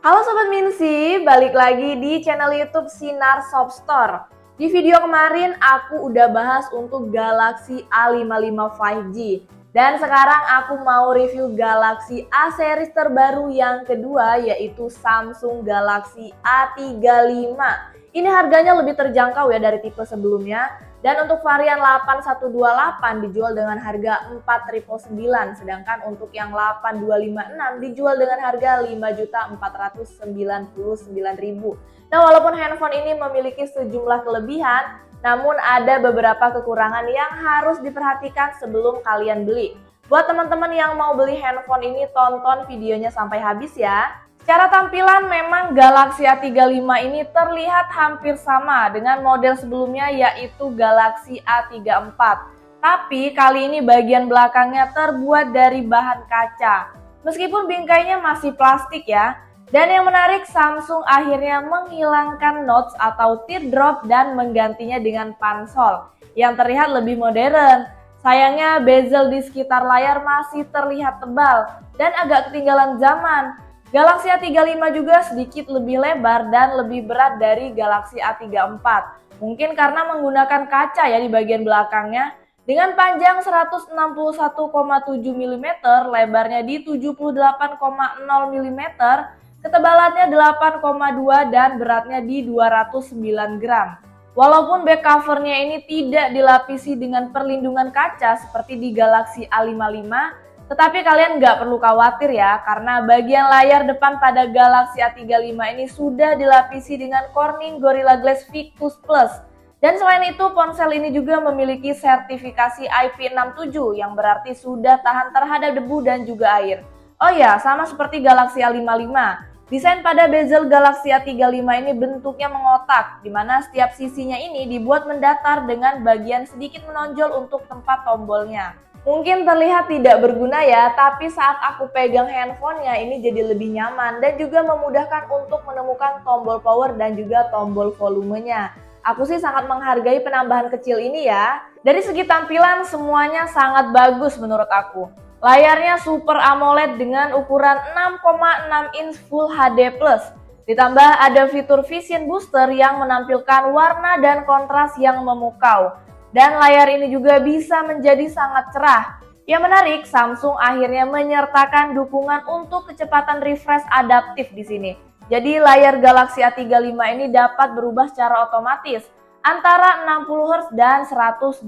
Halo Sobat Minsi, balik lagi di channel YouTube Sinar Shop Store. Di video kemarin aku udah bahas untuk Galaxy A55 5G. Dan sekarang aku mau review Galaxy A series terbaru yang kedua, yaitu Samsung Galaxy A35. Ini harganya lebih terjangkau ya dari tipe sebelumnya. Dan untuk varian 8128 dijual dengan harga 4.999, sedangkan untuk yang 8256 dijual dengan harga 5.499.000. Nah, walaupun handphone ini memiliki sejumlah kelebihan, namun ada beberapa kekurangan yang harus diperhatikan sebelum kalian beli. Buat teman-teman yang mau beli handphone ini, tonton videonya sampai habis ya. Secara tampilan memang Galaxy A35 ini terlihat hampir sama dengan model sebelumnya, yaitu Galaxy A34. Tapi kali ini bagian belakangnya terbuat dari bahan kaca. Meskipun bingkainya masih plastik ya. Dan yang menarik, Samsung akhirnya menghilangkan notch atau teardrop dan menggantinya dengan pansol yang terlihat lebih modern. Sayangnya bezel di sekitar layar masih terlihat tebal dan agak ketinggalan zaman. Galaxy A35 juga sedikit lebih lebar dan lebih berat dari Galaxy A34. Mungkin karena menggunakan kaca ya di bagian belakangnya. Dengan panjang 161,7 mm, lebarnya di 78,0 mm, ketebalannya 8,2 dan beratnya di 209 gram. Walaupun back covernya ini tidak dilapisi dengan perlindungan kaca seperti di Galaxy A55, tetapi kalian nggak perlu khawatir ya, karena bagian layar depan pada Galaxy A35 ini sudah dilapisi dengan Corning Gorilla Glass Victus Plus. Dan selain itu, ponsel ini juga memiliki sertifikasi IP67 yang berarti sudah tahan terhadap debu dan juga air. Oh ya, sama seperti Galaxy A55. Desain pada bezel Galaxy A35 ini bentuknya mengotak, di mana setiap sisinya ini dibuat mendatar dengan bagian sedikit menonjol untuk tempat tombolnya. Mungkin terlihat tidak berguna ya, tapi saat aku pegang handphonenya ini jadi lebih nyaman dan juga memudahkan untuk menemukan tombol power dan juga tombol volumenya. Aku sih sangat menghargai penambahan kecil ini ya. Dari segi tampilan semuanya sangat bagus menurut aku. Layarnya Super AMOLED dengan ukuran 6,6 inch Full HD+. Ditambah ada fitur Vision Booster yang menampilkan warna dan kontras yang memukau. Dan layar ini juga bisa menjadi sangat cerah. Yang menarik, Samsung akhirnya menyertakan dukungan untuk kecepatan refresh adaptif di sini. Jadi layar Galaxy A35 ini dapat berubah secara otomatis antara 60 Hz dan 120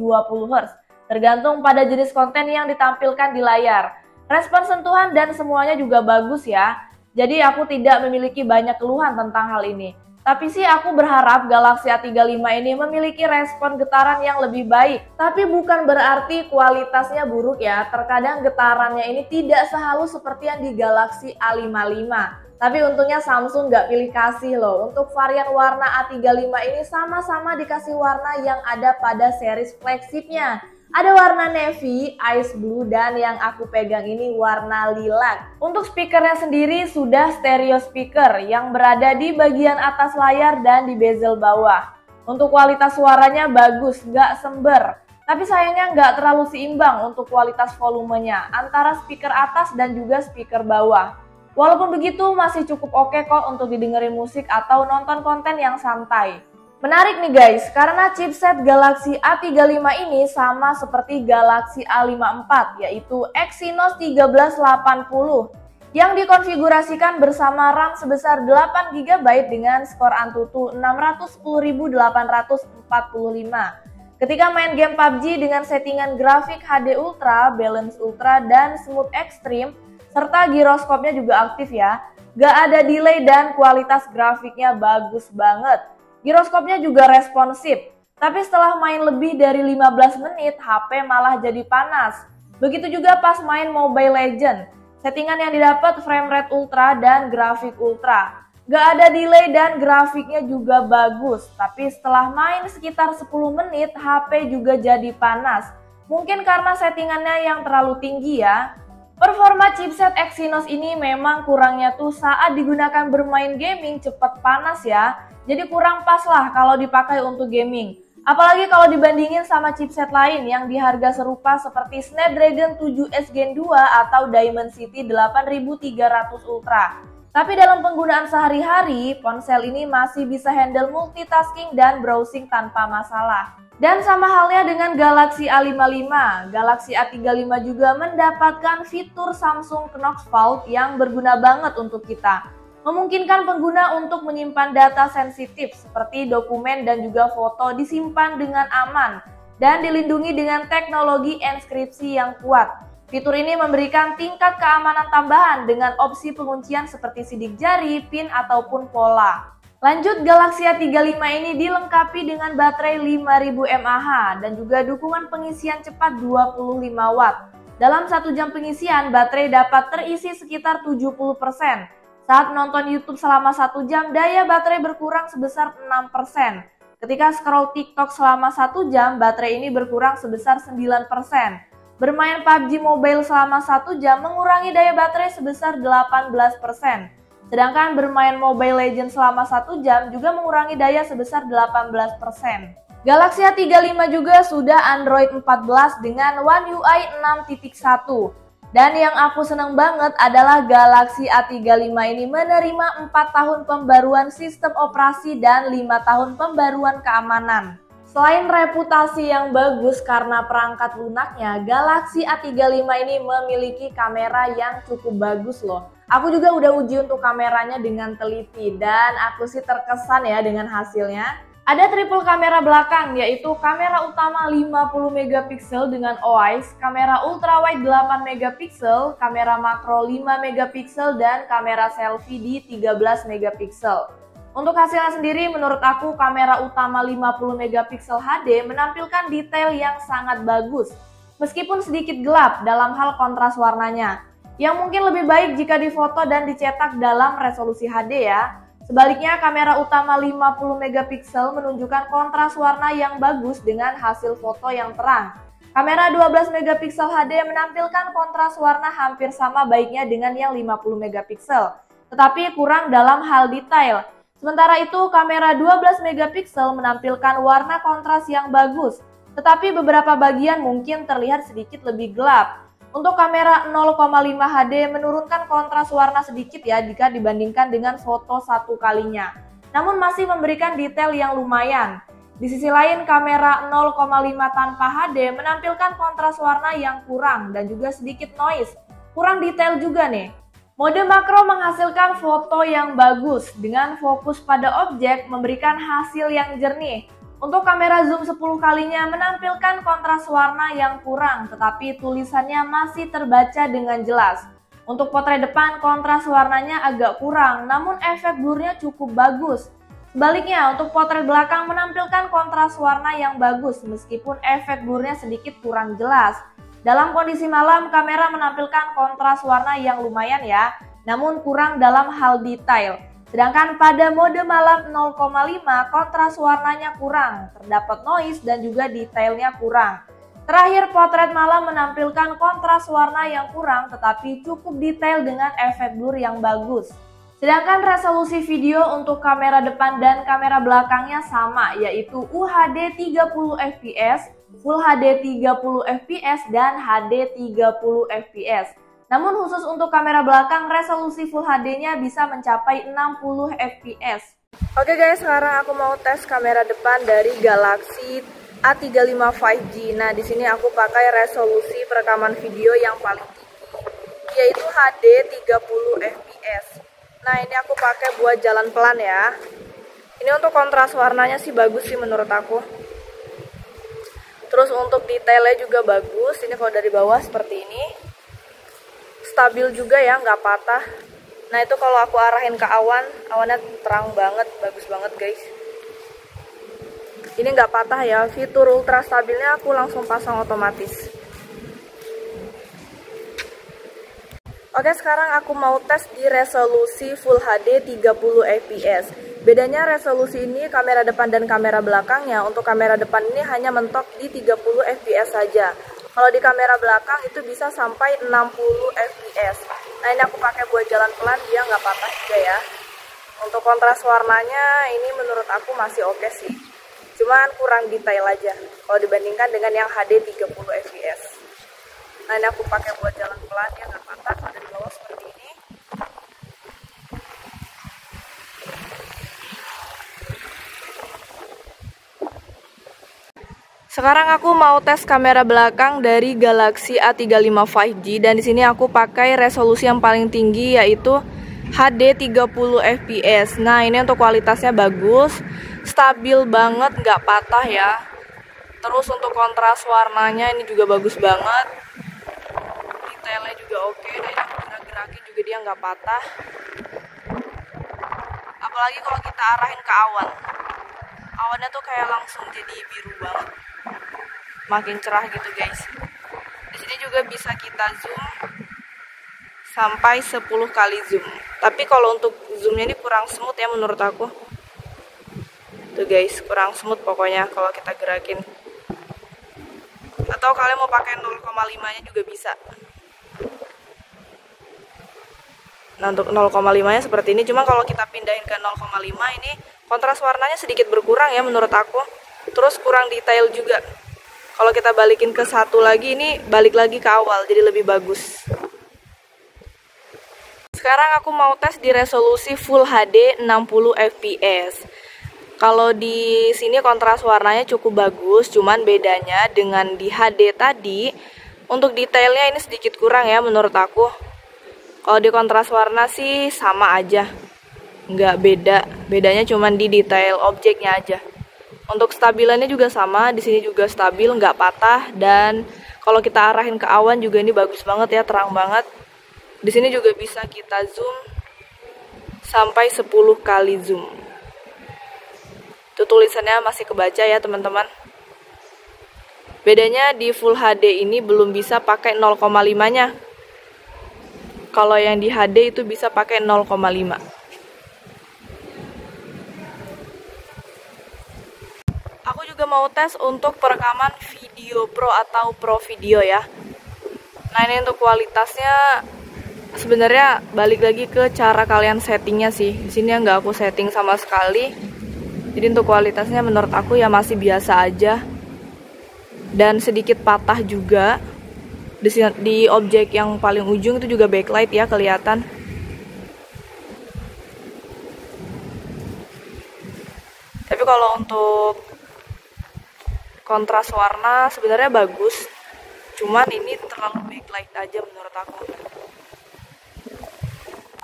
Hz, tergantung pada jenis konten yang ditampilkan di layar. Respon sentuhan dan semuanya juga bagus ya. Jadi aku tidak memiliki banyak keluhan tentang hal ini. Tapi sih aku berharap Galaxy A35 ini memiliki respon getaran yang lebih baik. Tapi bukan berarti kualitasnya buruk ya. Terkadang getarannya ini tidak sehalus seperti yang di Galaxy A55. Tapi untungnya Samsung nggak pilih kasih loh. Untuk varian warna A35 ini sama-sama dikasih warna yang ada pada series flagshipnya. Ada warna navy, ice blue, dan yang aku pegang ini warna lilac. Untuk speakernya sendiri sudah stereo speaker yang berada di bagian atas layar dan di bezel bawah. Untuk kualitas suaranya bagus, nggak sember. Tapi sayangnya nggak terlalu seimbang untuk kualitas volumenya antara speaker atas dan juga speaker bawah. Walaupun begitu masih cukup oke kok untuk didengerin musik atau nonton konten yang santai. Menarik nih guys, karena chipset Galaxy A35 ini sama seperti Galaxy A54, yaitu Exynos 1380 yang dikonfigurasikan bersama RAM sebesar 8GB dengan skor Antutu 610.845. Ketika main game PUBG dengan settingan grafik HD Ultra, Balance Ultra, dan Smooth Extreme, serta giroskopnya juga aktif ya, gak ada delay dan kualitas grafiknya bagus banget. Giroskopnya juga responsif, tapi setelah main lebih dari 15 menit, HP malah jadi panas. Begitu juga pas main Mobile Legends. Settingan yang didapat frame rate ultra dan grafik ultra. Gak ada delay dan grafiknya juga bagus, tapi setelah main sekitar 10 menit, HP juga jadi panas. Mungkin karena settingannya yang terlalu tinggi ya. Performa chipset Exynos ini memang kurangnya tuh saat digunakan bermain gaming cepat panas ya. Jadi kurang pas lah kalau dipakai untuk gaming. Apalagi kalau dibandingin sama chipset lain yang di harga serupa seperti Snapdragon 7S Gen 2 atau Dimensity 8300 Ultra. Tapi dalam penggunaan sehari-hari, ponsel ini masih bisa handle multitasking dan browsing tanpa masalah. Dan sama halnya dengan Galaxy A55, Galaxy A35 juga mendapatkan fitur Samsung Knox Vault yang berguna banget untuk kita. Memungkinkan pengguna untuk menyimpan data sensitif seperti dokumen dan juga foto disimpan dengan aman dan dilindungi dengan teknologi enkripsi yang kuat. Fitur ini memberikan tingkat keamanan tambahan dengan opsi penguncian seperti sidik jari, PIN, ataupun pola. Lanjut, Galaxy A35 ini dilengkapi dengan baterai 5000 mAh dan juga dukungan pengisian cepat 25 Watt. Dalam 1 jam pengisian, baterai dapat terisi sekitar 70%. Saat menonton YouTube selama 1 jam, daya baterai berkurang sebesar 6%. Ketika scroll TikTok selama 1 jam, baterai ini berkurang sebesar 9%. Bermain PUBG Mobile selama 1 jam mengurangi daya baterai sebesar 18%. Sedangkan bermain Mobile Legends selama 1 jam juga mengurangi daya sebesar 18%. Galaxy A35 juga sudah Android 14 dengan One UI 6.1. Dan yang aku seneng banget adalah Galaxy A35 ini menerima 4 tahun pembaruan sistem operasi dan 5 tahun pembaruan keamanan. Selain reputasi yang bagus karena perangkat lunaknya, Galaxy A35 ini memiliki kamera yang cukup bagus loh. Aku juga udah uji untuk kameranya dengan teliti dan aku sih terkesan ya dengan hasilnya. Ada triple kamera belakang, yaitu kamera utama 50 megapiksel dengan OIS, kamera ultrawide 8 megapiksel, kamera makro 5 megapiksel, dan kamera selfie di 13 megapiksel. Untuk hasilnya sendiri, menurut aku kamera utama 50 megapiksel HD menampilkan detail yang sangat bagus, meskipun sedikit gelap dalam hal kontras warnanya, yang mungkin lebih baik jika difoto dan dicetak dalam resolusi HD ya. Sebaliknya, kamera utama 50 megapiksel menunjukkan kontras warna yang bagus dengan hasil foto yang terang. Kamera 12 megapiksel HD menampilkan kontras warna hampir sama baiknya dengan yang 50 megapiksel, tetapi kurang dalam hal detail. Sementara itu, kamera 12 megapiksel menampilkan warna kontras yang bagus, tetapi beberapa bagian mungkin terlihat sedikit lebih gelap. Untuk kamera 0,5 HD menurunkan kontras warna sedikit ya jika dibandingkan dengan foto satu kalinya, namun masih memberikan detail yang lumayan. Di sisi lain, kamera 0,5 tanpa HD menampilkan kontras warna yang kurang dan juga sedikit noise, kurang detail juga nih. Mode makro menghasilkan foto yang bagus dengan fokus pada objek memberikan hasil yang jernih. Untuk kamera zoom 10 kalinya menampilkan kontras warna yang kurang tetapi tulisannya masih terbaca dengan jelas. Untuk potret depan kontras warnanya agak kurang namun efek blurnya cukup bagus. Sebaliknya untuk potret belakang menampilkan kontras warna yang bagus meskipun efek blurnya sedikit kurang jelas. Dalam kondisi malam, kamera menampilkan kontras warna yang lumayan ya, namun kurang dalam hal detail. Sedangkan pada mode malam 0,5, kontras warnanya kurang, terdapat noise dan juga detailnya kurang. Terakhir, potret malam menampilkan kontras warna yang kurang tetapi cukup detail dengan efek blur yang bagus. Sedangkan resolusi video untuk kamera depan dan kamera belakangnya sama, yaitu UHD 30 fps, Full HD 30 fps, dan HD 30 fps. Namun khusus untuk kamera belakang, resolusi Full HD-nya bisa mencapai 60 fps. Oke guys, sekarang aku mau tes kamera depan dari Galaxy A35 5G. Nah, di sini aku pakai resolusi perekaman video yang paling tinggi, yaitu HD 30 fps. Nah, ini aku pakai buat jalan pelan ya. Ini untuk kontras warnanya sih bagus sih menurut aku. Terus untuk detailnya juga bagus. Ini kalau dari bawah seperti ini. Stabil juga ya, nggak patah. Nah, itu kalau aku arahin ke awan, awannya terang banget, bagus banget guys. Ini nggak patah ya. Fitur ultra stabilnya aku langsung pasang otomatis. Oke, sekarang aku mau tes di resolusi Full HD 30 fps. Bedanya resolusi ini kamera depan dan kamera belakangnya. Untuk kamera depan ini hanya mentok di 30 fps saja. Kalau di kamera belakang itu bisa sampai 60 fps. Nah, ini aku pakai buat jalan pelan, dia nggak patah juga ya. Untuk kontras warnanya ini menurut aku masih oke sih. Cuman kurang detail aja kalau dibandingkan dengan yang HD 30 fps. Nah, ini aku pakai buat jalan pelan, dia nggak patah dari bawah seperti ini. Sekarang aku mau tes kamera belakang dari Galaxy A35 5G dan di sini aku pakai resolusi yang paling tinggi yaitu HD 30 fps. Nah, ini untuk kualitasnya bagus, stabil banget, nggak patah ya. Terus untuk kontras warnanya ini juga bagus banget. Detailnya juga oke, dan aku gerak-gerakin juga dia nggak patah. Apalagi kalau kita arahin ke awan. Awannya tuh kayak langsung jadi biru banget. Makin cerah gitu guys. Di sini juga bisa kita zoom sampai 10 kali zoom. Tapi kalau untuk zoomnya ini kurang smooth ya menurut aku. Tuh guys, kurang smooth pokoknya kalau kita gerakin. Atau kalian mau pakai 0,5 nya juga bisa. Nah, untuk 0,5 nya seperti ini. Cuma kalau kita pindahin ke 0,5 ini kontras warnanya sedikit berkurang ya menurut aku. Terus kurang detail juga. Kalau kita balikin ke 1 lagi, ini balik lagi ke awal, jadi lebih bagus. Sekarang aku mau tes di resolusi Full HD 60 fps. Kalau di sini kontras warnanya cukup bagus, cuman bedanya dengan di HD tadi, untuk detailnya ini sedikit kurang ya menurut aku. Kalau di kontras warna sih sama aja, nggak beda. Bedanya cuman di detail objeknya aja. Untuk stabilannya juga sama, di sini juga stabil, nggak patah, dan kalau kita arahin ke awan juga ini bagus banget ya, terang banget. Di sini juga bisa kita zoom sampai 10 kali zoom. Itu tulisannya masih kebaca ya teman-teman. Bedanya di Full HD ini belum bisa pakai 0,5-nya. Kalau yang di HD itu bisa pakai 0,5. Aku juga mau tes untuk perekaman video pro atau pro video ya. Nah, ini untuk kualitasnya sebenarnya balik lagi ke cara kalian settingnya sih. Di sini nggak aku setting sama sekali. Jadi untuk kualitasnya menurut aku ya masih biasa aja. Dan sedikit patah juga. Di objek yang paling ujung itu juga backlight ya kelihatan. Tapi kalau untuk kontras warna sebenarnya bagus, cuman ini terlalu backlight aja menurut aku.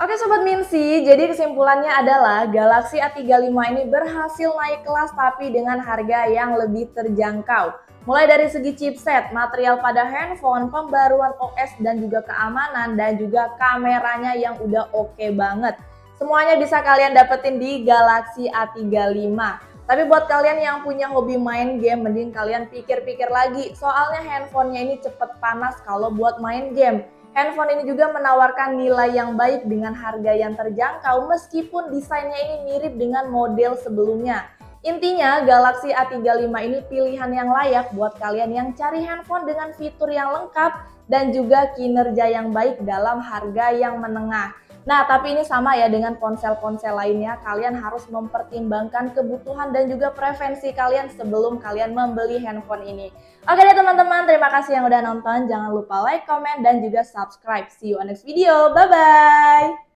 Oke Sobat Minsi, jadi kesimpulannya adalah Galaxy A35 ini berhasil naik kelas tapi dengan harga yang lebih terjangkau. Mulai dari segi chipset, material pada handphone, pembaruan OS dan juga keamanan, dan juga kameranya yang udah oke banget. Semuanya bisa kalian dapetin di Galaxy A35. Tapi buat kalian yang punya hobi main game, mending kalian pikir-pikir lagi. Soalnya handphonenya ini cepet panas kalau buat main game. Handphone ini juga menawarkan nilai yang baik dengan harga yang terjangkau meskipun desainnya ini mirip dengan model sebelumnya. Intinya Galaxy A35 ini pilihan yang layak buat kalian yang cari handphone dengan fitur yang lengkap dan juga kinerja yang baik dalam harga yang menengah. Nah, tapi ini sama ya dengan ponsel-ponsel lainnya, kalian harus mempertimbangkan kebutuhan dan juga preferensi kalian sebelum kalian membeli handphone ini. Oke deh teman-teman, terima kasih yang udah nonton. Jangan lupa like, comment, dan juga subscribe. See you on next video. Bye-bye!